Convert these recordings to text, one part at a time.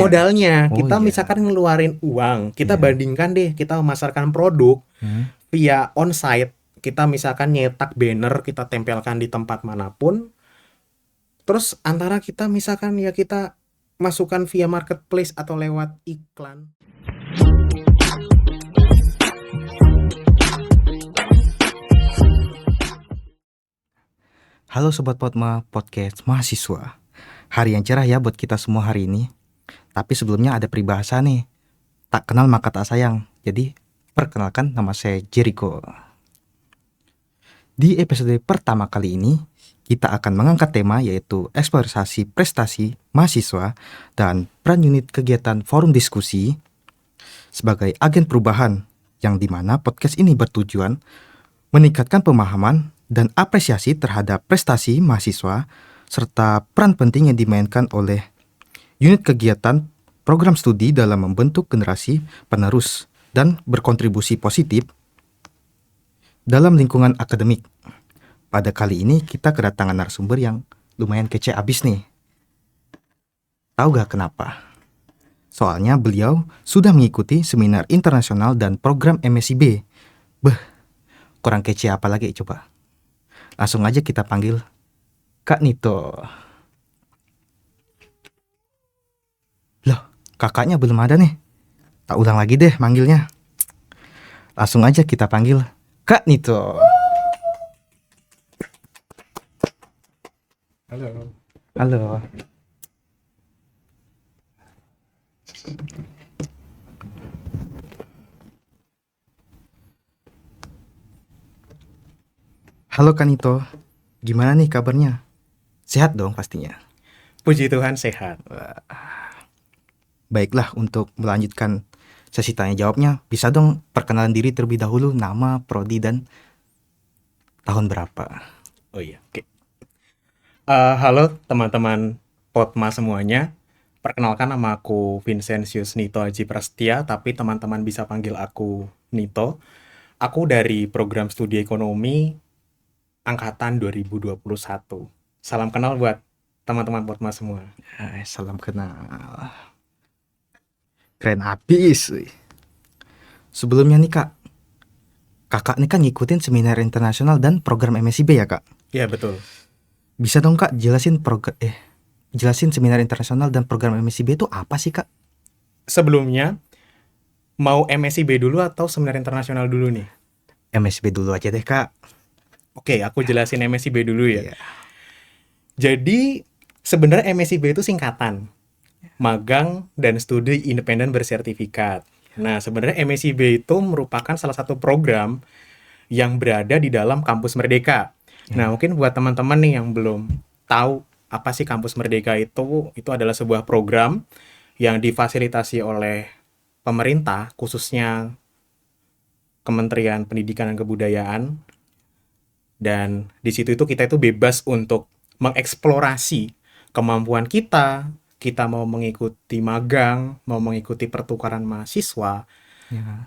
Modalnya, Oh kita iya. misalkan ngeluarin uang, kita Iya. bandingkan deh, kita memasarkan produk Hmm. via onsite, kita misalkan nyetak banner, kita tempelkan di tempat manapun, terus antara kita misalkan ya kita masukkan via marketplace atau lewat iklan. Halo Sobat Potma, podcast mahasiswa. Hari yang cerah ya buat kita semua hari ini. Tapi sebelumnya ada peribahasa nih. Tak kenal maka tak sayang. Jadi, perkenalkan, nama saya Jericho. Di episode pertama kali ini, kita akan mengangkat tema yaitu eksplorasi prestasi mahasiswa dan peran unit kegiatan forum diskusi sebagai agen perubahan, yang dimana podcast ini bertujuan meningkatkan pemahaman dan apresiasi terhadap prestasi mahasiswa serta peran penting yang dimainkan oleh unit kegiatan program studi dalam membentuk generasi penerus dan berkontribusi positif dalam lingkungan akademik. Pada kali ini kita kedatangan narasumber yang lumayan kece abis nih. Tahu gak kenapa? Soalnya beliau sudah mengikuti seminar internasional dan program MSIB. Kurang kece apa lagi coba? Langsung aja kita panggil Kak Nito. Loh, kakaknya belum ada nih. Tak ulang lagi deh manggilnya. Langsung aja kita panggil Kak Nito. Halo. Halo. Halo Kak Nito. Gimana nih kabarnya? Sehat dong pastinya. Puji Tuhan sehat. Baiklah, untuk melanjutkan sesi tanya jawabnya, bisa dong perkenalan diri terlebih dahulu, nama, prodi, dan tahun berapa? Oh iya, oke. Halo teman-teman Potma semuanya. Perkenalkan, nama aku Vincentius Nito Aji Prasetya, tapi teman-teman bisa panggil aku Nito. Aku dari program studi ekonomi angkatan 2021. Salam kenal buat teman-teman Potma semua. Salam kenal. Keren abis. Sebelumnya nih Kak, kakak nih kan ngikutin seminar internasional dan program MSIB ya Kak? Iya betul. Bisa dong Kak jelasin seminar internasional dan program MSIB itu apa sih Kak? Sebelumnya, mau MSIB dulu atau seminar internasional dulu nih? MSIB dulu aja deh Kak. Oke, aku jelasin MSIB dulu ya. Iya. Jadi, sebenarnya MSIB itu singkatan. Magang dan Studi Independen Bersertifikat. Nah, sebenarnya MSIB itu merupakan salah satu program yang berada di dalam Kampus Merdeka. Nah, mungkin buat teman-teman nih yang belum tahu apa sih Kampus Merdeka itu adalah sebuah program yang difasilitasi oleh pemerintah, khususnya Kementerian Pendidikan dan Kebudayaan. Dan di situ kita itu bebas untuk mengeksplorasi kemampuan kita mau mengikuti magang, mau mengikuti pertukaran mahasiswa,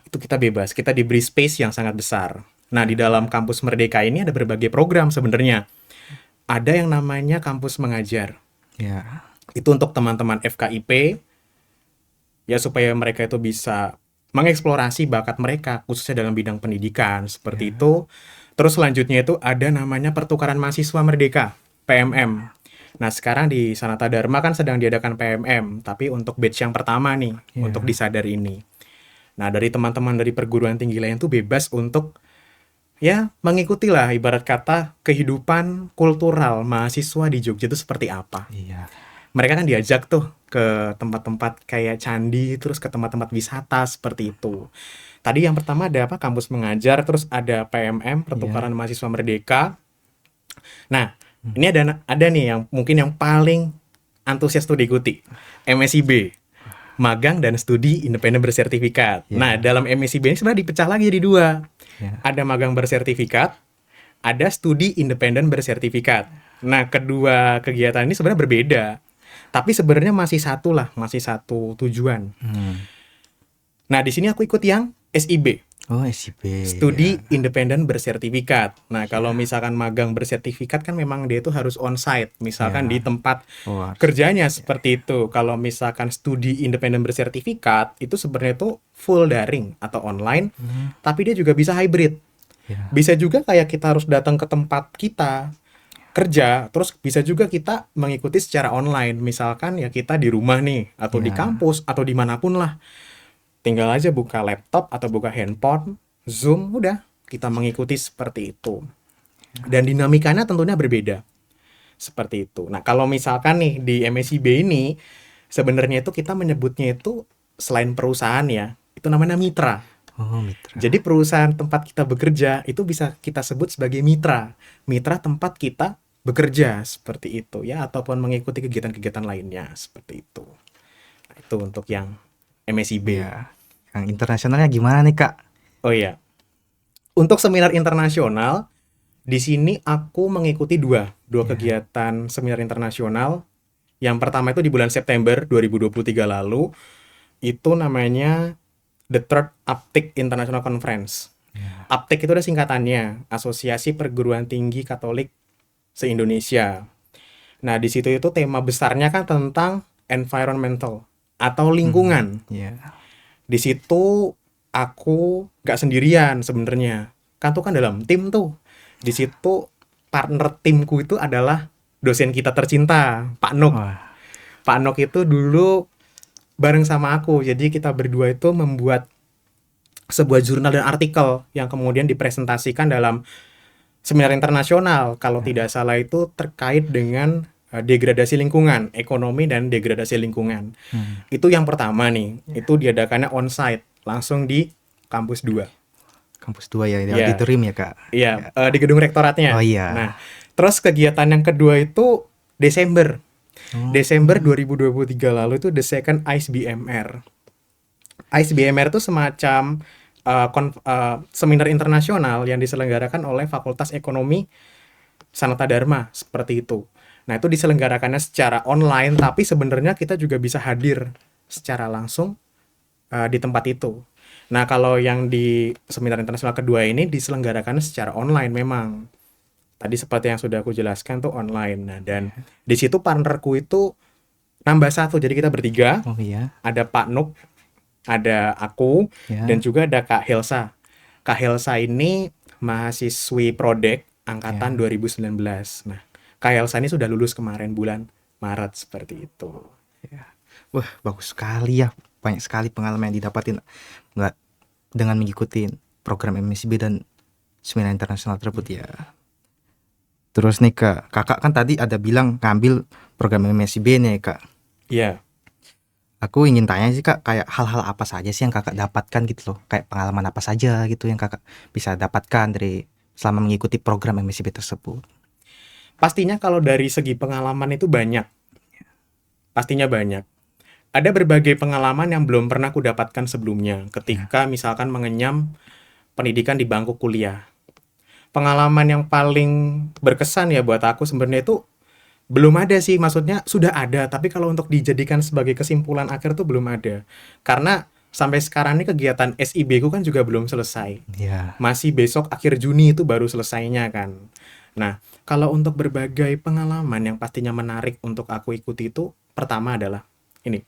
itu kita bebas, kita diberi space yang sangat besar. Nah, di dalam Kampus Merdeka ini ada berbagai program sebenarnya. Ada yang namanya Kampus Mengajar. Ya. Itu untuk teman-teman FKIP, ya supaya mereka itu bisa mengeksplorasi bakat mereka, khususnya dalam bidang pendidikan, seperti itu. Terus selanjutnya itu ada namanya Pertukaran Mahasiswa Merdeka, PMM. Nah, sekarang di Sanata Dharma kan sedang diadakan PMM, tapi untuk batch yang pertama nih, untuk di Sadar ini. Nah, dari teman-teman dari perguruan tinggi lain tuh bebas untuk ya mengikuti lah ibarat kata kehidupan kultural mahasiswa di Jogja itu seperti apa. Iya. Mereka kan diajak tuh ke tempat-tempat kayak candi, terus ke tempat-tempat wisata seperti itu. Tadi yang pertama ada apa? Kampus Mengajar, terus ada PMM, Pertukaran Mahasiswa Merdeka. Nah, ini ada nih yang mungkin yang paling antusias tuh diikuti. MSIB, Magang dan Studi Independen Bersertifikat. Nah, dalam MSIB ini sebenarnya dipecah lagi jadi dua. Ada magang bersertifikat, ada studi independen bersertifikat. Nah, kedua kegiatan ini sebenarnya berbeda. Tapi sebenarnya masih satu tujuan. Nah, di sini aku ikut yang SIB, Oh, SIB. Studi Ya. independen bersertifikat. Nah, kalau Ya. misalkan magang bersertifikat kan memang dia itu harus onsite, misalkan di Ya. tempat Oh, harus. kerjanya Ya. seperti itu. Kalau misalkan studi independen bersertifikat, itu sebenarnya itu full daring atau online, Hmm. tapi dia juga bisa hybrid. Ya. Bisa juga kayak kita harus datang ke tempat kita kerja, terus bisa juga kita mengikuti secara online. Misalkan ya kita di rumah nih, atau di Ya. kampus, atau dimanapun lah. Tinggal aja buka laptop atau buka handphone, Zoom, udah kita mengikuti seperti itu. Dan dinamikanya tentunya berbeda. Seperti itu. Nah, kalau misalkan nih di MSIB ini, sebenarnya itu kita menyebutnya itu selain perusahaan ya, itu namanya mitra. Oh, mitra. Jadi perusahaan tempat kita bekerja itu bisa kita sebut sebagai mitra. Mitra tempat kita bekerja seperti itu ya, ataupun mengikuti kegiatan-kegiatan lainnya seperti itu. Nah, itu untuk yang MSIB. Ya. Yang internasionalnya gimana nih, Kak? Oh iya, untuk seminar internasional di sini aku mengikuti dua Ya. kegiatan seminar internasional. Yang pertama itu di bulan September 2023 lalu, itu namanya The Third Aptic International Conference. Ya. Aptic itu ada singkatannya, Asosiasi Perguruan Tinggi Katolik se-Indonesia. Nah, di situ itu tema besarnya kan tentang environmental atau lingkungan. Ya. Di situ aku nggak sendirian sebenarnya. Kan tuh kan dalam tim tuh. Di situ partner timku itu adalah dosen kita tercinta, Pak Nuk. Wah. Pak Nok itu dulu bareng sama aku. Jadi kita berdua itu membuat sebuah jurnal dan artikel yang kemudian dipresentasikan dalam seminar internasional. Kalau tidak salah itu terkait dengan degradasi lingkungan, ekonomi dan degradasi lingkungan. Hmm. Itu yang pertama nih. Itu diadakannya onsite, langsung di kampus 2. Kampus 2 ya, di Iya, auditorium ya, Kak? iya, Ya. di gedung rektoratnya. Oh iya. Nah, terus kegiatan yang kedua itu Desember. Oh. Desember 2023 lalu itu The Second ICBMR. ICBMR itu semacam seminar internasional yang diselenggarakan oleh Fakultas Ekonomi Sanata Dharma, seperti itu. Nah, itu diselenggarakannya secara online, tapi sebenarnya kita juga bisa hadir secara langsung di tempat itu. Nah, kalau yang di seminar internasional kedua ini diselenggarakan secara online memang. Tadi seperti yang sudah aku jelaskan tuh online. Nah, dan di situ partnerku itu nambah satu, jadi kita bertiga. Oh iya. Ada Pak Nuk, ada aku, Ya. dan juga ada Kak Helsa. Kak Helsa ini mahasiswi Prodek angkatan 2019. Nah, Kak Helsa ini sudah lulus kemarin bulan Maret seperti itu. Wah, bagus sekali ya. Banyak sekali pengalaman yang didapatin nggak dengan mengikuti program MSIB dan seminar internasional tersebut ya. Terus nih, Kak, kakak kan tadi ada bilang ngambil program MSIB nih, Kak. Iya, Aku ingin tanya sih, Kak, kayak hal-hal apa saja sih yang kakak dapatkan gitu loh. Kayak pengalaman apa saja gitu yang kakak bisa dapatkan dari selama mengikuti program MSIB tersebut. pastinya kalau dari segi pengalaman itu banyak. Pastinya banyak. Ada berbagai pengalaman yang belum pernah aku dapatkan sebelumnya ketika misalkan mengenyam pendidikan di bangku kuliah. Pengalaman yang paling berkesan ya buat aku sebenarnya itu belum ada sih, maksudnya sudah ada, tapi kalau untuk dijadikan sebagai kesimpulan akhir tuh belum ada. Karena sampai sekarang ini kegiatan SIB ku kan juga belum selesai. Ya. Masih besok akhir Juni itu baru selesainya kan. Nah, kalau untuk berbagai pengalaman yang pastinya menarik untuk aku ikuti itu, pertama adalah ini.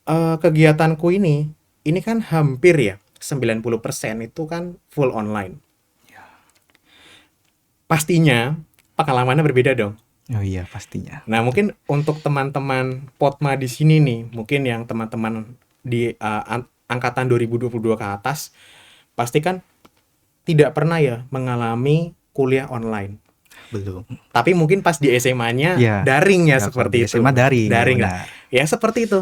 Kegiatanku ini kan hampir ya 90% itu kan full online. Pastinya pengalamannya berbeda dong. Oh iya, pastinya. Nah, mungkin untuk teman-teman Potma di sini nih, mungkin yang teman-teman di angkatan 2022 ke atas, pasti kan tidak pernah ya mengalami kuliah online. Belum. Tapi mungkin pas di SMA-nya Ya. daring ya Ya, kalau seperti di itu. SMA daring, ya Daring lah. benar. Ya seperti itu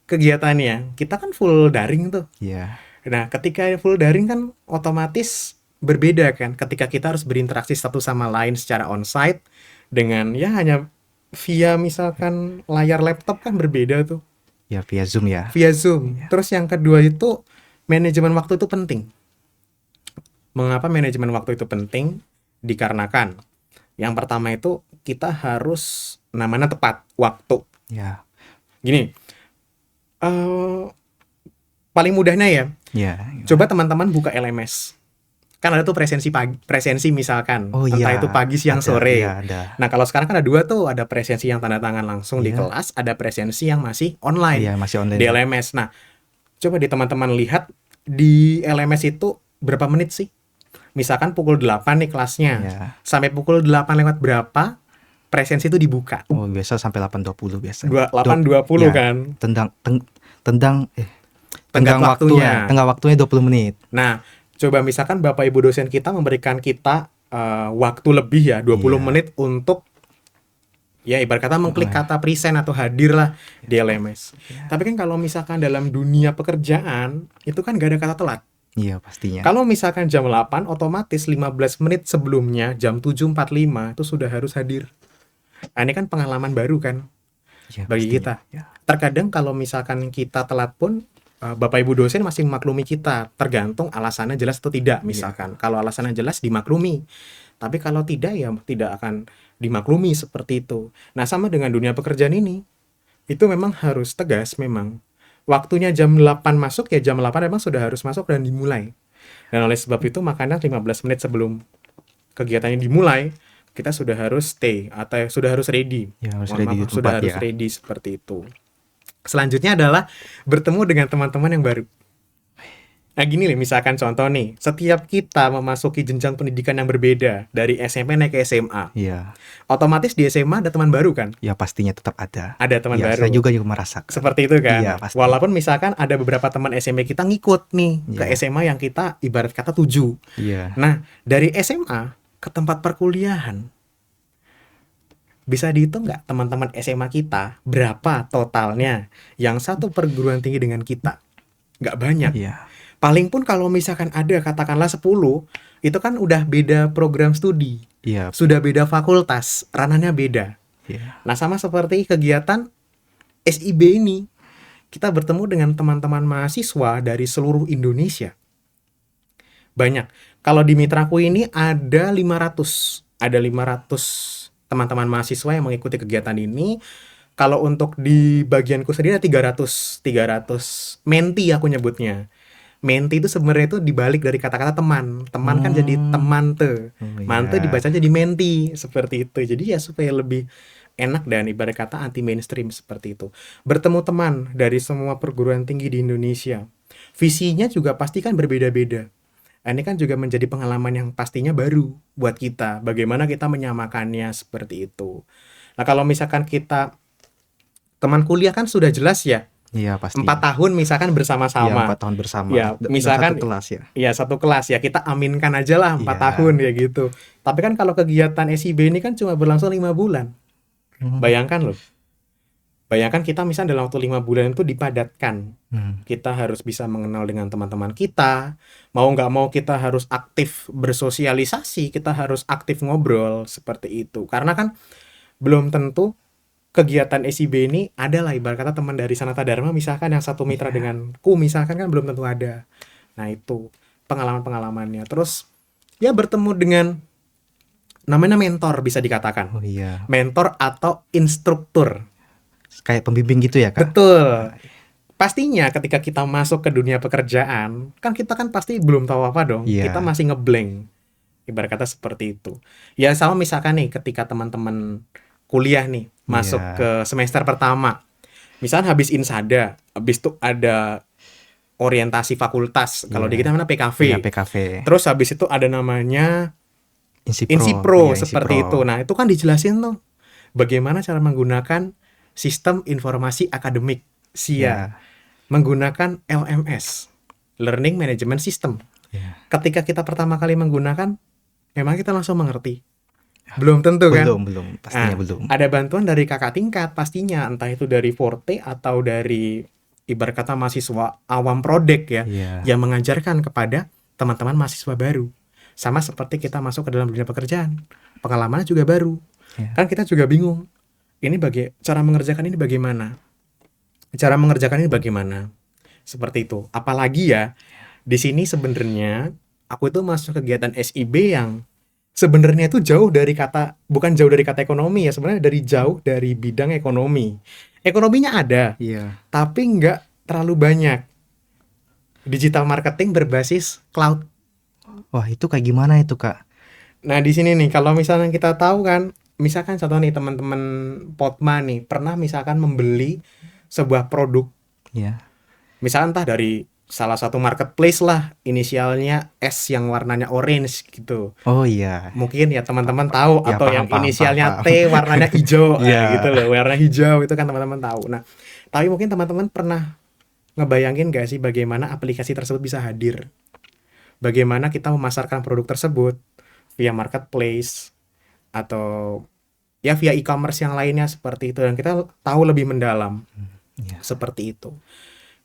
kegiatannya. Kita kan full daring tuh. Ya. Nah, ketika full daring kan otomatis berbeda kan ketika kita harus berinteraksi satu sama lain secara onsite dengan ya hanya via misalkan layar laptop kan berbeda tuh, Ya, via Zoom ya. via Zoom. Terus yang kedua itu manajemen waktu itu penting. Mengapa manajemen waktu itu penting? Dikarenakan yang pertama itu kita harus namanya tepat waktu. Ya. Gini, eh paling mudahnya ya, Iya. Coba teman-teman buka LMS. Kan ada tuh presensi pagi, presensi misalkan, Oh entah iya, itu pagi, siang, ada, sore. iya ada. Nah, kalau sekarang kan ada dua tuh, ada presensi yang tanda tangan langsung di Iya. kelas, ada presensi yang masih online Iya, masih online. di LMS. Nah, coba di teman-teman lihat di LMS itu berapa menit sih? Misalkan pukul 8 nih kelasnya. Iya. Sampai pukul 8 lewat berapa presensi itu dibuka? Oh, biasa sampai 8.20 biasa. 8.20 ya, kan. Tenggang Waktunya. tenggang waktunya 20 menit. Nah, coba misalkan Bapak Ibu dosen kita memberikan kita waktu lebih ya 20 Iya. menit untuk ya ibarat kata mengklik kata present atau hadir lah di LMS. Tapi kan kalau misalkan dalam dunia pekerjaan itu kan gak ada kata telat. Iya, pastinya. Kalau misalkan jam 8 otomatis 15 menit sebelumnya jam 7.45 itu sudah harus hadir. Nah, ini kan pengalaman baru kan Iya, bagi pastinya. kita. Ya. Terkadang kalau misalkan kita telat pun Bapak Ibu dosen masih memaklumi kita, tergantung alasannya jelas atau tidak misalkan. Kalau alasannya jelas dimaklumi. Tapi kalau tidak ya tidak akan dimaklumi seperti itu. Nah, sama dengan dunia pekerjaan ini. Itu memang harus tegas memang. Waktunya jam 8 masuk ya jam 8 memang sudah harus masuk dan dimulai. Dan oleh sebab itu makanya 15 menit sebelum kegiatannya dimulai, kita sudah harus stay atau sudah harus ready. Ya, harus Mohon ready maaf, di sudah tempat harus ya. ready seperti itu. Selanjutnya adalah bertemu dengan teman-teman yang baru. Nah gini nih, misalkan contoh nih, setiap kita memasuki jenjang pendidikan yang berbeda dari SMP naik ke SMA, Iya. otomatis di SMA ada teman baru kan? Ya, pastinya tetap ada. Ada teman Ya, baru. saya juga merasakan. Seperti itu kan? Iya, pasti. Walaupun misalkan ada beberapa teman SMP kita ngikut nih ke Iya. SMA yang kita ibarat kata tuju. Iya. Nah, dari SMA ke tempat perkuliahan, bisa dihitung nggak teman-teman SMA kita berapa totalnya yang satu perguruan tinggi dengan kita? Nggak banyak. Iya. Paling pun kalau misalkan ada katakanlah 10, itu kan udah beda program studi. Iya. Sudah beda fakultas, ranahnya beda. Iya. Nah, sama seperti kegiatan SIB ini, kita bertemu dengan teman-teman mahasiswa dari seluruh Indonesia. Banyak. Kalau di Mitraku ini ada 500. Ada 500 teman-teman mahasiswa yang mengikuti kegiatan ini. Kalau untuk di bagianku sendiri ada 300 menti aku nyebutnya. Menti itu sebenarnya itu dibalik dari kata-kata teman. Teman kan jadi temante. Oh, Mante iya. dibaca jadi menti seperti itu. Jadi ya supaya lebih enak dan ibarat kata anti mainstream seperti itu. Bertemu teman dari semua perguruan tinggi di Indonesia. Visinya juga pasti kan berbeda-beda. Nah, ini kan juga menjadi pengalaman yang pastinya baru buat kita. Bagaimana kita menyamakannya seperti itu. Nah, kalau misalkan kita teman kuliah kan sudah jelas ya. Iya, pasti. 4 tahun misalkan Iya, bersama-sama. 4 tahun bersama. Ya, Dan misalkan satu kelas ya. ya satu kelas ya, kita aminkan aja lah 4 Iya. tahun ya gitu. Tapi kan kalau kegiatan SIB ini kan cuma berlangsung 5 bulan. Bayangkan loh. Bayangkan kita misalnya dalam waktu 5 bulan itu dipadatkan. Kita harus bisa mengenal dengan teman-teman kita. Mau nggak mau kita harus aktif bersosialisasi, kita harus aktif ngobrol seperti itu. Karena kan belum tentu kegiatan SIB ini adalah ibarat kata teman dari Sanata Dharma misalkan yang satu mitra denganku misalkan kan belum tentu ada. Nah itu pengalaman-pengalamannya. Terus ya bertemu dengan namanya mentor bisa dikatakan. Oh iya. Mentor atau instruktur. Kayak pembimbing gitu ya, Kak? Betul. Pastinya ketika kita masuk ke dunia pekerjaan, kan kita kan pasti belum tahu apa dong. Iya. Kita masih ngeblank. Ibarat kata seperti itu. Ya sama misalkan nih ketika teman-teman kuliah nih masuk Iya. ke semester pertama. Misalnya habis Insada, habis itu ada orientasi fakultas. Kalau Iya. di kita namanya PKV. Iya, PKV. Terus habis itu ada namanya Insipro. Insipro Iya, seperti Insipro. itu. Nah, itu kan dijelasin tuh bagaimana cara menggunakan sistem informasi akademik SIA, Iya. menggunakan LMS, Learning Management System. Iya. Ketika kita pertama kali menggunakan, memang kita langsung mengerti. Belum tentu kan? Belum, pastinya Nah, belum. ada bantuan dari kakak tingkat pastinya, entah itu dari Forte atau dari ibarat kata mahasiswa awam prodek ya, Iya. yang mengajarkan kepada teman-teman mahasiswa baru. Sama seperti kita masuk ke dalam dunia pekerjaan, pengalamannya juga baru. Iya. Kan kita juga bingung. Ini cara mengerjakan ini bagaimana? Cara mengerjakan ini bagaimana? Seperti itu. Apalagi ya, di sini sebenarnya aku itu masuk kegiatan SIB yang sebenarnya itu bukan jauh dari kata ekonomi ya, sebenarnya jauh dari bidang ekonomi. Ekonominya ada, Iya. tapi nggak terlalu banyak. digital marketing berbasis cloud. Wah, itu kayak gimana itu, Kak? Nah, di sini nih kalau misalnya kita tahu kan, misalkan contoh nih teman-teman Potma nih pernah misalkan membeli sebuah produk, Ya. misalkan entah dari salah satu marketplace lah, inisialnya S yang warnanya orange gitu. Oh iya. Mungkin ya teman-teman tahu, Ya, atau paham yang paham paham inisialnya paham. T warnanya hijau, gitu Iya. loh, warna hijau itu kan teman-teman tahu. Nah, tapi mungkin teman-teman pernah ngebayangin gak sih bagaimana aplikasi tersebut bisa hadir? Bagaimana kita memasarkan produk tersebut via marketplace atau ya via e-commerce yang lainnya seperti itu, dan kita tahu lebih mendalam Iya. seperti itu.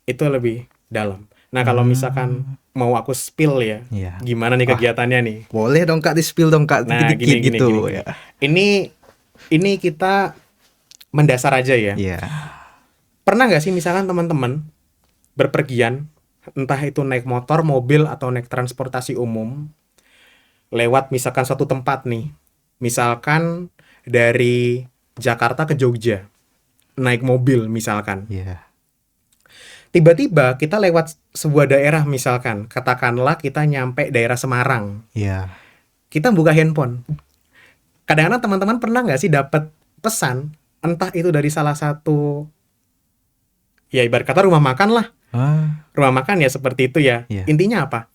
Itu lebih dalam. Nah, kalau misalkan Hmm, mau aku spill ya, iya. gimana nih Wah, kegiatannya nih? boleh dong Kak, di-spill dong Kak, Nah, gini dikit-dikit gini gini gitu gini. ya. Ini kita mendasar aja ya. Iya. Pernah nggak sih misalkan teman-teman berpergian, entah itu naik motor, mobil, atau naik transportasi umum, lewat misalkan suatu tempat nih, misalkan dari Jakarta ke Jogja, naik mobil misalkan. Iya. Tiba-tiba kita lewat sebuah daerah, misalkan, katakanlah kita nyampe daerah Semarang. Iya. Kita buka handphone. Kadang-kadang teman-teman pernah nggak sih dapat pesan, entah itu dari salah satu, ya ibarat kata rumah makan lah. Ah, Rumah makan ya seperti itu ya. iya. Intinya apa?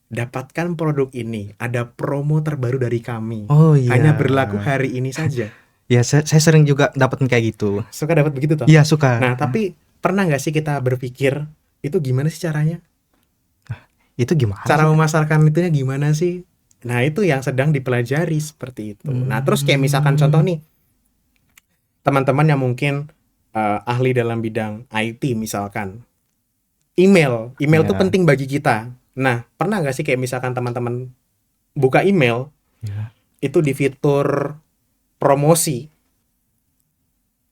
Dapatkan produk ini, ada promo terbaru dari kami. Oh iya. Hanya berlaku hari ini saja. Ya, saya sering juga dapetin kayak gitu. Suka dapat begitu toh? Iya, suka. Nah, tapi pernah nggak sih kita berpikir, itu gimana sih caranya? Itu gimana Cara sih? memasarkan itunya gimana sih? Nah, itu yang sedang dipelajari seperti itu. Nah, terus kayak misalkan contoh nih, teman-teman yang mungkin ahli dalam bidang IT misalkan. Email tuh Iya. penting bagi kita. Nah, pernah nggak sih kayak misalkan teman-teman buka email, Iya. itu di fitur promosi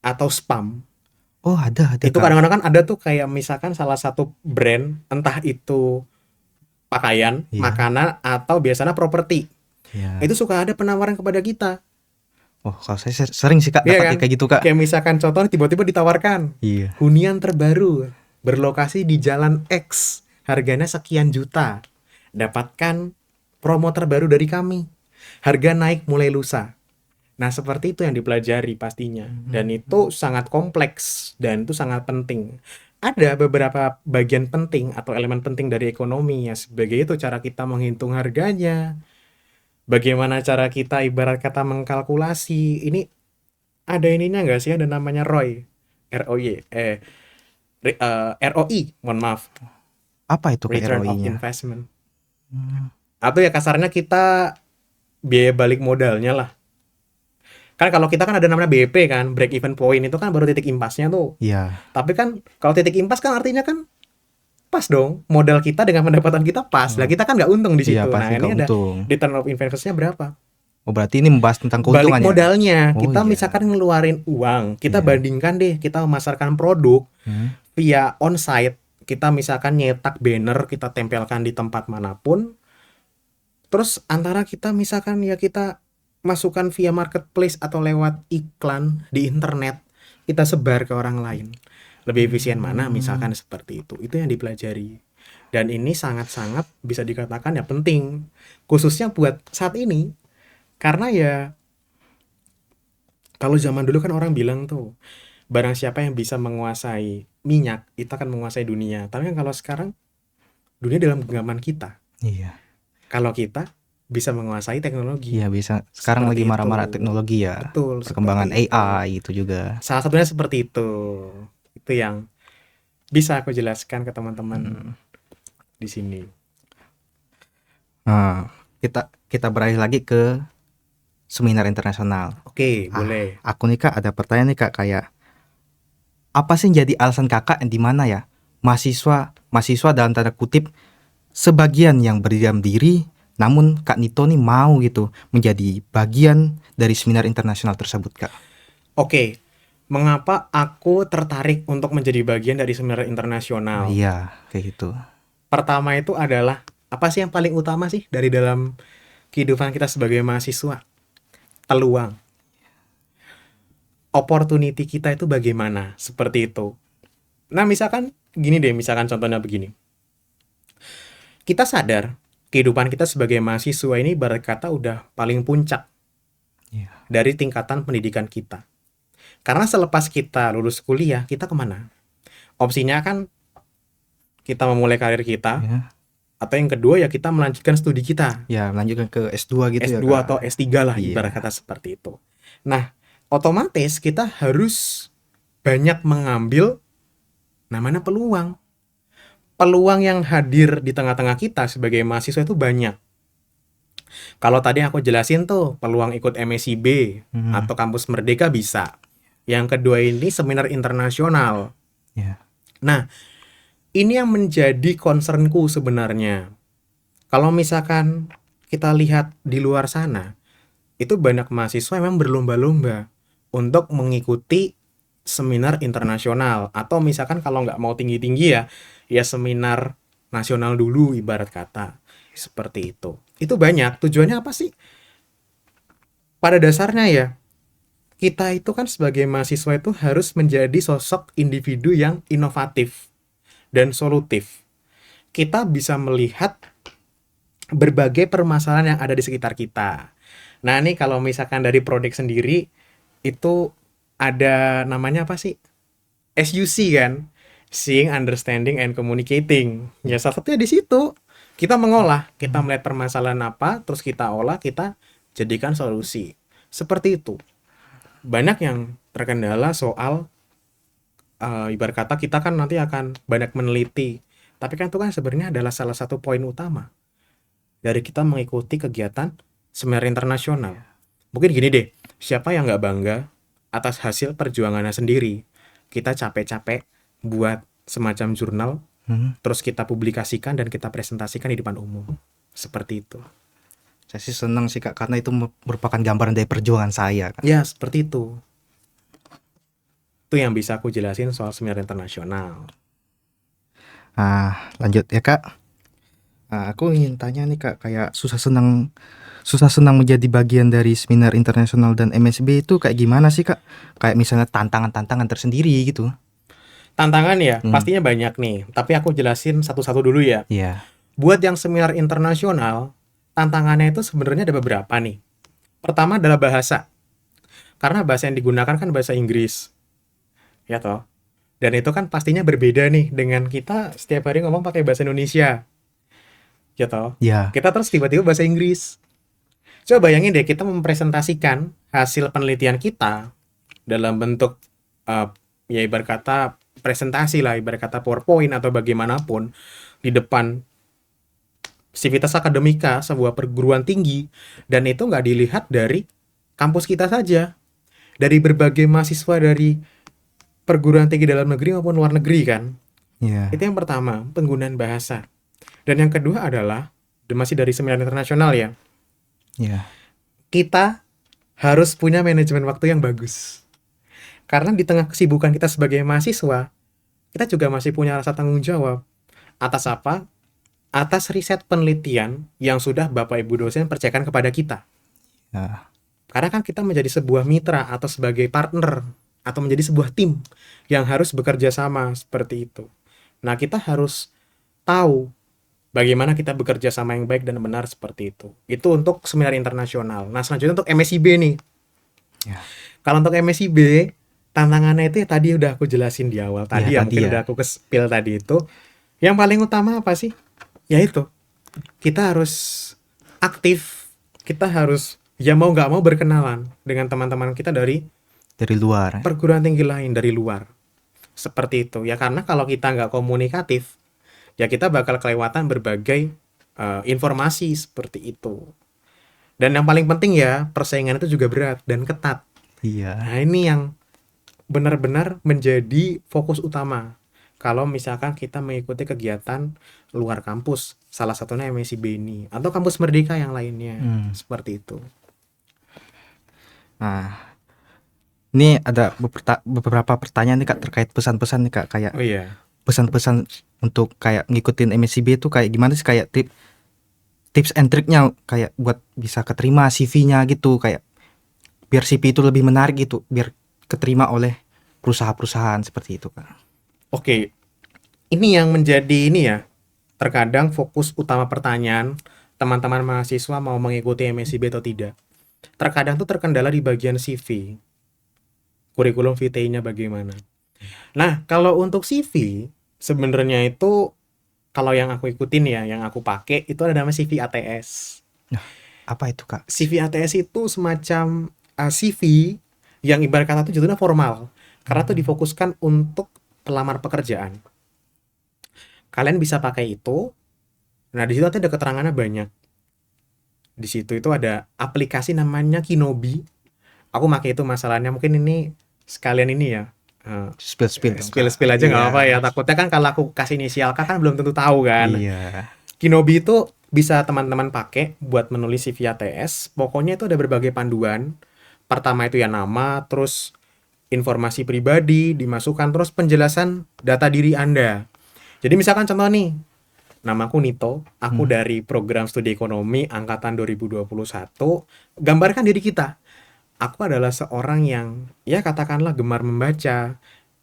atau spam. Oh, ada Itu Kak. kadang-kadang kan ada tuh kayak misalkan salah satu brand, entah itu pakaian, Iya. makanan, atau biasanya properti. Iya. Itu suka ada penawaran kepada kita. Oh, kalau saya sering sih Kak Iya dapat kan? kayak gitu Kak. Kayak misalkan contohnya tiba-tiba ditawarkan Iya. hunian terbaru berlokasi di Jalan X, harganya sekian juta. Dapatkan promo terbaru dari kami. Harga naik mulai lusa. Nah, seperti itu yang dipelajari pastinya. Dan itu sangat kompleks dan itu sangat penting. Ada beberapa bagian penting atau elemen penting dari ekonomi ya, sebagai itu cara kita menghitung harganya. Bagaimana cara kita ibarat kata mengkalkulasi. Ini ada ininya nggak sih? Ada namanya ROI. ROI. ROI, mohon maaf. Apa itu Kak Return of ROI-nya? Investment. Atau ya kasarnya kita biaya balik modalnya lah. Kan kalau kita kan ada namanya BP kan, break even point, itu kan baru titik impasnya tuh. Iya. Tapi kan kalau titik impas kan artinya kan pas dong, modal kita dengan pendapatan kita pas. Lah kita kan nggak untung di Iya, situ. Nah, pasti ini nggak ada untung. return of investment-nya berapa? Oh, berarti ini membahas tentang Balik keuntungan ya? modalnya, Oh, kita iya. misalkan ngeluarin uang, kita Iya. bandingkan deh, kita memasarkan produk Hmm. via onsite, kita misalkan nyetak banner, kita tempelkan di tempat manapun. Terus antara kita misalkan ya kita masukkan via marketplace atau lewat iklan di internet, kita sebar ke orang lain. Lebih efisien mana misalkan seperti itu. Itu yang dipelajari. Dan ini sangat-sangat bisa dikatakan ya penting, khususnya buat saat ini. Karena ya kalau zaman dulu kan orang bilang tuh, barang siapa yang bisa menguasai minyak, itu akan menguasai dunia. Tapi kan kalau sekarang, dunia dalam genggaman kita. Iya. Kalau kita bisa menguasai teknologi. Iya, bisa. Sekarang Seperti lagi marah-marah itu. teknologi ya. Betul, Perkembangan seperti itu. AI itu juga. Salah satunya seperti itu. Itu yang bisa aku jelaskan ke teman-teman di sini. Nah, kita beralih lagi ke seminar internasional. Oke, boleh. Aku nih Kak ada pertanyaan nih Kak, kayak apa sih yang jadi alasan Kakak di mana ya mahasiswa dalam tanda kutip sebagian yang berdiam diri, namun Kak Nito nih mau gitu menjadi bagian dari seminar internasional tersebut Kak. Oke, mengapa aku tertarik untuk menjadi bagian dari seminar Oh, internasional? iya, kayak gitu. Pertama itu adalah, apa sih yang paling utama sih dari dalam kehidupan kita sebagai mahasiswa? Peluang. Opportunity kita itu bagaimana? Seperti itu. Nah, misalkan gini deh, misalkan contohnya begini. kita sadar kehidupan kita sebagai mahasiswa ini ibarat kata udah paling puncak Iya. dari tingkatan pendidikan kita. Karena selepas kita lulus kuliah, kita kemana? Opsinya kan kita memulai karir kita, Ya. atau yang kedua ya kita melanjutkan studi kita. Ya, melanjutkan ke S2 gitu ya, S2 Kak. atau S3 lah Iya. ibarat kata seperti itu. Nah, otomatis kita harus banyak mengambil namanya peluang. Peluang yang hadir di tengah-tengah kita sebagai mahasiswa itu banyak. Kalau tadi aku jelasin tuh peluang ikut MSIB atau Kampus Merdeka bisa. Yang kedua ini seminar internasional. Ya. Nah, ini yang menjadi concernku sebenarnya. Kalau misalkan kita lihat di luar sana, itu banyak mahasiswa yang memang berlomba-lomba untuk mengikuti seminar internasional. Atau misalkan kalau nggak mau tinggi-tinggi ya seminar nasional dulu ibarat kata. Seperti itu. Itu banyak. Tujuannya apa sih? Pada dasarnya ya, kita itu kan sebagai mahasiswa itu harus menjadi sosok individu yang inovatif dan solutif. Kita bisa melihat berbagai permasalahan yang ada di sekitar kita. Nah, ini kalau misalkan dari Prodek sendiri, itu ada namanya apa sih? SUC kan? Seeing, Understanding, and Communicating. Ya, salah satunya di situ. Kita mengolah, kita melihat permasalahan apa, terus kita olah, kita jadikan solusi. Seperti itu. Banyak yang terkendala soal ibarat kata kita kan nanti akan banyak meneliti, tapi kan itu kan sebenarnya adalah salah satu poin utama dari kita mengikuti kegiatan seminar internasional. Mungkin gini deh, siapa yang nggak bangga atas hasil perjuangannya sendiri? Kita capek-capek buat semacam jurnal, terus kita publikasikan dan kita presentasikan di depan umum. Seperti itu. Saya sih senang sih, Kak, karena itu merupakan gambaran dari perjuangan saya, Kak. Ya, seperti itu. Itu yang bisa aku jelasin soal seminar internasional. Lanjut ya, Kak. Aku ingin tanya nih, Kak, kayak susah senang menjadi bagian dari seminar internasional dan MSB itu kayak gimana sih, Kak? Kayak misalnya tantangan-tantangan tersendiri gitu. Tantangan ya, pastinya banyak nih. Tapi aku jelasin satu-satu dulu ya. Iya. Buat yang seminar internasional, tantangannya itu sebenarnya ada beberapa nih. Pertama adalah bahasa. Karena bahasa yang digunakan kan bahasa Inggris. Ya toh? Dan itu kan pastinya berbeda nih dengan kita setiap hari ngomong pakai bahasa Indonesia. Ya toh? Ya. Kita terus tiba-tiba bahasa Inggris. Coba bayangin deh kita mempresentasikan hasil penelitian kita dalam bentuk ya ibarat kata presentasi lah, ibarat kata PowerPoint atau bagaimanapun di depan sivitas akademika sebuah perguruan tinggi, dan itu nggak dilihat dari kampus kita saja, dari berbagai mahasiswa dari perguruan tinggi dalam negeri maupun luar negeri kan. Iya. Itu yang pertama, penggunaan bahasa. Dan yang kedua adalah masih dari seminar internasional ya, Iya. kita harus punya manajemen waktu yang bagus. Karena di tengah kesibukan kita sebagai mahasiswa, kita juga masih punya rasa tanggung jawab. Atas apa? Atas riset penelitian yang sudah Bapak Ibu dosen percayakan kepada kita. Ya. Karena kan kita menjadi sebuah mitra atau sebagai partner atau menjadi sebuah tim yang harus bekerja sama seperti itu. Nah, kita harus tahu bagaimana kita bekerja sama yang baik dan benar seperti itu. Itu untuk seminar internasional. Nah, selanjutnya untuk MSIB nih. Ya. Kalau untuk MSIB, tantangannya itu ya tadi udah aku jelasin di awal. Tadi Ya, ya, mungkin udah aku ke-spill tadi itu. Yang paling utama apa sih? Ya itu, kita harus aktif. Kita harus ya mau nggak mau berkenalan dengan teman-teman kita dari luar. perguruan tinggi lain, dari luar. Seperti itu. Ya karena kalau kita nggak komunikatif, ya kita bakal kelewatan berbagai informasi seperti itu. Dan yang paling penting ya, persaingan itu juga berat dan ketat. Iya. Nah, ini yang benar-benar menjadi fokus utama kalau misalkan kita mengikuti kegiatan luar kampus, salah satunya MSIB ini atau Kampus Merdeka yang lainnya. Seperti itu. Nah, ini ada beberapa pertanyaan nih, Kak, terkait pesan-pesan nih, Kak, kayak Oh iya. pesan-pesan untuk kayak ngikutin MSIB itu kayak gimana sih, kayak tips and triknya kayak buat bisa keterima CV-nya gitu, kayak biar CV itu lebih menarik gitu, biar keterima oleh perusahaan-perusahaan seperti itu, Kak. Oke. Ini yang menjadi ini ya, terkadang fokus utama pertanyaan teman-teman mahasiswa mau mengikuti MSIB atau tidak. Terkadang tuh terkendala di bagian CV, kurikulum vitae-nya bagaimana. Nah, kalau untuk CV, sebenarnya itu kalau yang aku ikutin ya, yang aku pakai itu ada nama CV ATS. Apa itu, Kak? CV ATS itu semacam CV yang ibarat kata itu judulnya formal, karena tuh difokuskan untuk pelamar pekerjaan. Kalian bisa pakai itu. Nah, di situ nanti ada keterangannya banyak. Di situ itu ada aplikasi namanya Kinobi. Aku pakai itu, masalahnya mungkin ini sekalian ini ya. Spill dong, Kak. Spill aja nggak Iya. apa-apa ya. Takutnya kan kalau aku kasih inisial K kan belum tentu tahu kan. Iya. Kinobi itu bisa teman-teman pakai buat menulis CV ATS. Pokoknya itu ada berbagai panduan. Pertama itu ya nama, terus informasi pribadi dimasukkan, terus penjelasan data diri Anda. Jadi misalkan contoh nih, namaku Nito, aku dari program studi ekonomi angkatan 2021. Gambarkan diri kita. Aku adalah seorang yang ya katakanlah gemar membaca,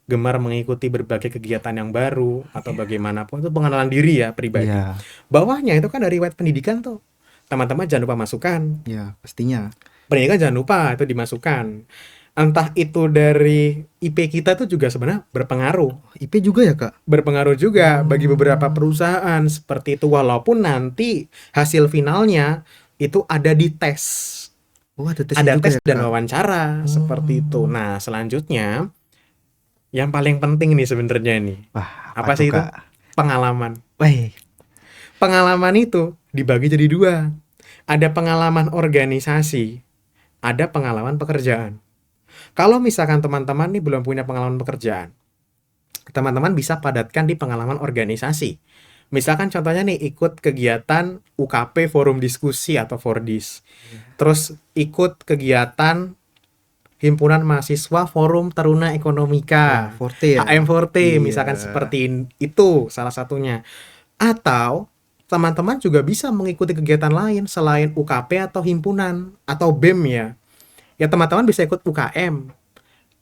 gemar mengikuti berbagai kegiatan yang baru atau bagaimanapun, itu pengenalan diri ya pribadi. Iya. Bawahnya itu kan dari riwayat pendidikan tuh. Teman-teman jangan lupa masukkan. Iya, pastinya. Pendidikan jangan lupa itu dimasukkan. Entah itu dari IP kita tuh juga sebenarnya berpengaruh. IP juga ya, Kak? Berpengaruh juga bagi beberapa perusahaan seperti itu, walaupun nanti hasil finalnya itu ada di tes. Oh, ada tes Ada juga tes ya, dan Kak? wawancara seperti itu. Nah, selanjutnya yang paling penting nih sebenarnya nih. Wah, Apa tuh, sih itu? Kak? Pengalaman. Wih, Pengalaman itu dibagi jadi dua. Ada pengalaman organisasi, ada pengalaman pekerjaan. Kalau misalkan teman-teman nih belum punya pengalaman pekerjaan, teman-teman bisa padatkan di pengalaman organisasi. Misalkan contohnya nih ikut kegiatan UKP Forum Diskusi atau Fordis. Terus ikut kegiatan Himpunan Mahasiswa Forum Taruna Ekonomika. Forte ya? HM4T Iya. misalkan seperti itu salah satunya. Atau teman-teman juga bisa mengikuti kegiatan lain selain UKP atau himpunan atau BEM ya. Ya teman-teman bisa ikut UKM,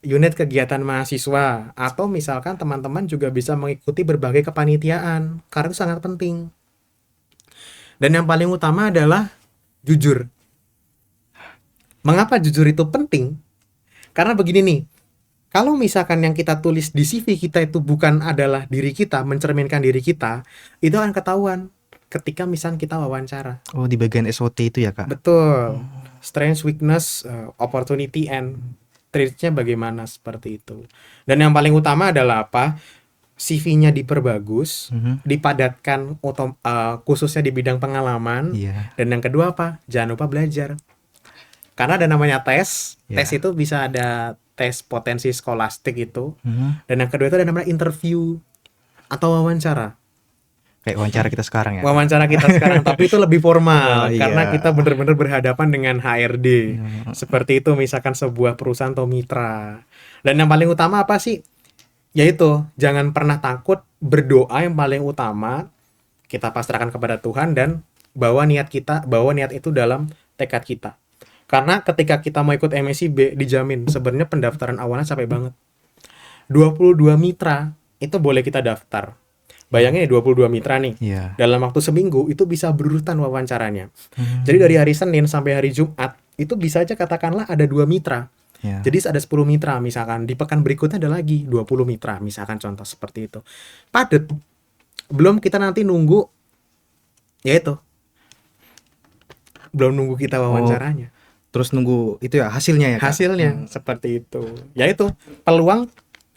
unit kegiatan mahasiswa, atau misalkan teman-teman juga bisa mengikuti berbagai kepanitiaan, karena itu sangat penting. Dan yang paling utama adalah jujur. Mengapa jujur itu penting? Karena begini nih, kalau misalkan yang kita tulis di CV kita itu bukan adalah diri kita, mencerminkan diri kita, itu akan ketahuan ketika misalkan kita wawancara. Oh, di bagian SOT itu ya, Kak? Betul. Strength, weakness, opportunity, and traits-nya bagaimana seperti itu. Dan yang paling utama adalah apa? CV-nya diperbagus, dipadatkan khususnya di bidang pengalaman. Iya. Dan yang kedua apa? Jangan lupa belajar. Karena ada namanya tes. Iya. Tes itu bisa ada tes potensi skolastik itu. Mhm. Dan yang kedua itu ada namanya interview atau wawancara. Kayak wawancara kita sekarang ya? Wawancara kita sekarang, tapi itu lebih formal Oh, iya. karena kita benar-benar berhadapan dengan HRD. Seperti itu misalkan sebuah perusahaan atau mitra. Dan yang paling utama apa sih? Yaitu jangan pernah takut berdoa, yang paling utama kita pasrahkan kepada Tuhan dan bawa niat itu dalam tekad kita. Karena ketika kita mau ikut MSIB dijamin sebenarnya pendaftaran awalnya capek banget. 22 mitra itu boleh kita daftar. Bayangin ya 22 mitra nih. Iya. Dalam waktu seminggu itu bisa berurutan wawancaranya. Jadi dari hari Senin sampai hari Jumat itu bisa aja katakanlah ada 2 mitra. Iya. Jadi ada 10 mitra misalkan. Di pekan berikutnya ada lagi 20 mitra misalkan, contoh seperti itu. Padet. Belum kita nanti nunggu ya itu. Belum nunggu kita wawancaranya. Terus nunggu itu ya hasilnya ya, Kak? Hasilnya seperti itu. Yaitu peluang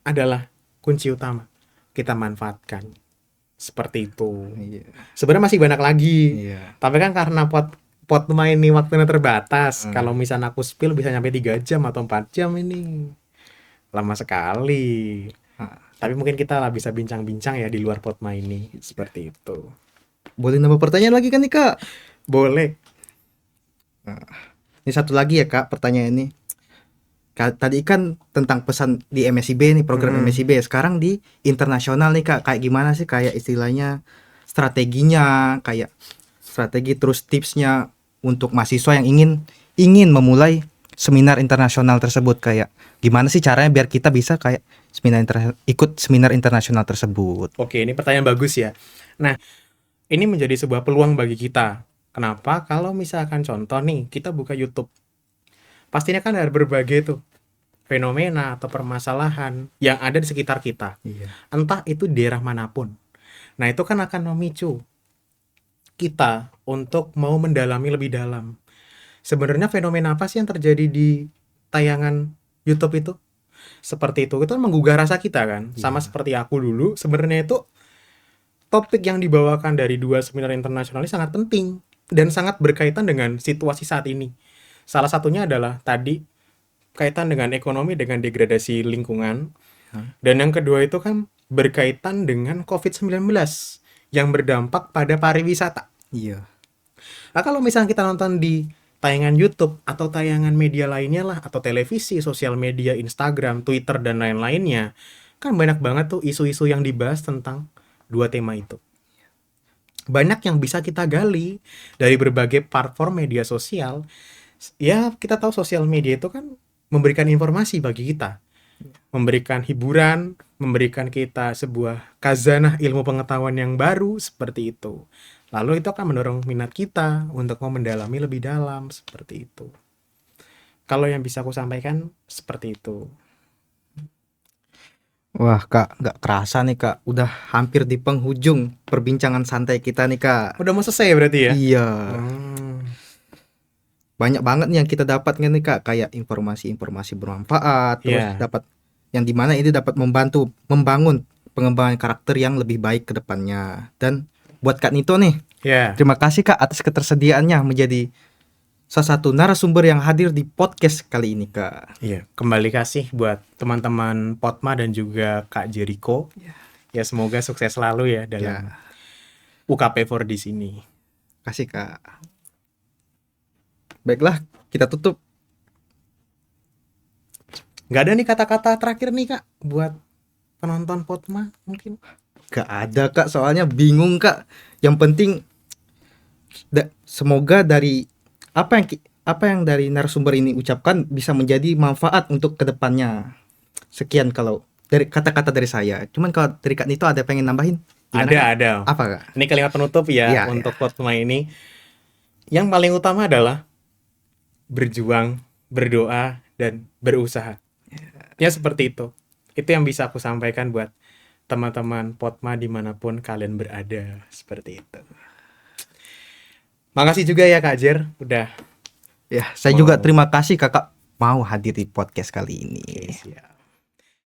adalah kunci utama. Kita manfaatkan. Seperti itu. Iya. Sebenarnya masih banyak lagi. Iya. Tapi kan karena pot main ini waktunya terbatas. Kalau misalnya aku spill bisa nyampe 3 jam atau 4 jam ini. Lama sekali. Tapi mungkin kita lah bisa bincang-bincang ya di luar pot main ini. Seperti itu. Boleh nambah pertanyaan lagi kan nih, Kak? Boleh. Ini satu lagi ya, Kak, pertanyaan ini. Tadi kan tentang pesan di MSIB nih, program MSIB. Sekarang di internasional nih, Kak. Kayak gimana sih kayak istilahnya strateginya, kayak strategi terus tipsnya untuk mahasiswa yang ingin memulai seminar internasional tersebut, kayak gimana sih caranya biar kita bisa kayak ikut seminar internasional tersebut. Oke, ini pertanyaan bagus ya. Nah, Ini menjadi sebuah peluang bagi kita. Kenapa? Kalau misalkan contoh nih, kita buka YouTube. Pastinya kan ada berbagai tuh fenomena atau permasalahan yang ada di sekitar kita. Iya. Entah itu di daerah manapun. Nah, itu kan akan memicu kita untuk mau mendalami lebih dalam. Sebenarnya fenomena apa sih yang terjadi di tayangan YouTube itu? Seperti itu kan menggugah rasa kita kan. Sama Iya. seperti aku dulu, sebenarnya itu topik yang dibawakan dari dua seminar internasional ini sangat penting dan sangat berkaitan dengan situasi saat ini. Salah satunya adalah tadi kaitan dengan ekonomi dengan degradasi lingkungan. Dan yang kedua itu kan berkaitan dengan COVID-19 yang berdampak pada pariwisata. Iya. Nah, kalau misalnya kita nonton di tayangan YouTube atau tayangan media lainnya lah, atau televisi, sosial media, Instagram, Twitter, dan lain-lainnya, kan banyak banget tuh isu-isu yang dibahas tentang dua tema itu. Banyak yang bisa kita gali dari berbagai platform media sosial. Ya, kita tahu sosial media itu kan memberikan informasi bagi kita, memberikan hiburan, memberikan kita sebuah khazanah ilmu pengetahuan yang baru, seperti itu. Lalu itu akan mendorong minat kita untuk mau mendalami lebih dalam, seperti itu. Kalau yang bisa aku sampaikan seperti itu. Wah Kak, nggak kerasa nih Kak, udah hampir di penghujung perbincangan santai kita nih Kak. Udah mau selesai berarti ya? Iya. Hmm, Banyak banget nih yang kita dapatkan nih Kak, kayak informasi-informasi bermanfaat, terus ya. dapat yang dimana ini dapat membantu membangun pengembangan karakter yang lebih baik ke depannya. Dan buat Kak Nito nih, Ya. terima kasih Kak atas ketersediaannya menjadi salah satu narasumber yang hadir di podcast kali ini Kak. Iya, kembali kasih buat teman-teman Potma dan juga Kak Jericho. Ya, semoga sukses selalu ya dalam Ya, UKP4 di sini. kasih Kak. Baiklah, kita tutup. Nggak ada nih kata-kata terakhir nih Kak buat penonton Potma mungkin. Gak ada Kak, soalnya bingung Kak. Yang penting semoga dari apa yang dari narasumber ini ucapkan bisa menjadi manfaat untuk kedepannya. Sekian kalau dari kata-kata dari saya. Cuman kalau dari Kak Nito ada pengen nambahin? Gimana, Kak? Ada. Apa Kak? Ini kalimat penutup ya Iya, untuk Potma ini. Yang paling utama adalah berjuang, berdoa, dan berusaha. Ya seperti itu. Itu yang bisa aku sampaikan buat teman-teman Potma dimanapun kalian berada. Seperti itu. Makasih juga ya Kak Jer udah Ya, saya juga terima kasih Kakak mau hadir di podcast kali ini. siap.